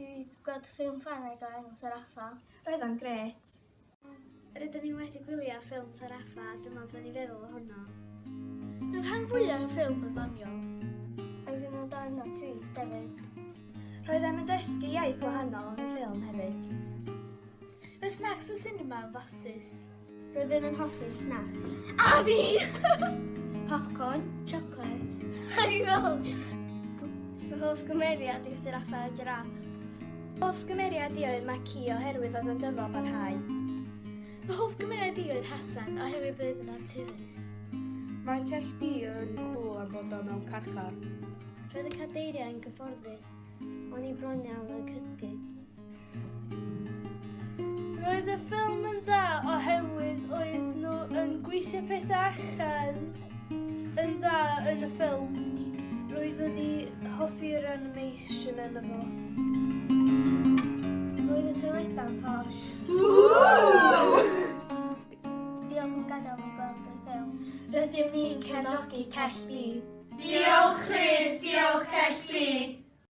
wedi gweld ffilm Ffrangeg o enw Seraffa. Roedd o'n gret. Rydyn ni wedi gwylio ffilm Seraffa a dyma fyddwn ni feddwl ohono. Mae'r rhan fwyaf y ffilm yn ddoniol, ac yn y darna trist hefyd. Roeddem yn dysgu iaith wahanol yn y ffilm hefyd. Y snacks y cinema yn fasus. Roeddwn yn hoffi'r snacks. A fi! Popcorn. Chocolate. Harry Fy hoff gymeriad yw Seraffa a Giraff. Hoff gymeriad i oedd Maci oherwydd oedd yn dyfal barhau. Fy hoff gymeriad i oedd Hassan oherwydd oedd yn anturus. Mae cell bi yn cool am bod o mewn carchar. Roedd y cadeiriau yn gyfforddus, ond i bron iawn yn cysgu. Roedd y ffilm yn dda oherwydd oedd nhw yn gweithio pethau allan yn dda yn y ffilm. Roeddwn i hoffi'r animation yn efo. Roedd y toiledau'n posh. Diolch am gadael ni gweld y ffilm. Rydym ni'n cefnogi cell bi. Diolch Chris, diolch Cell B.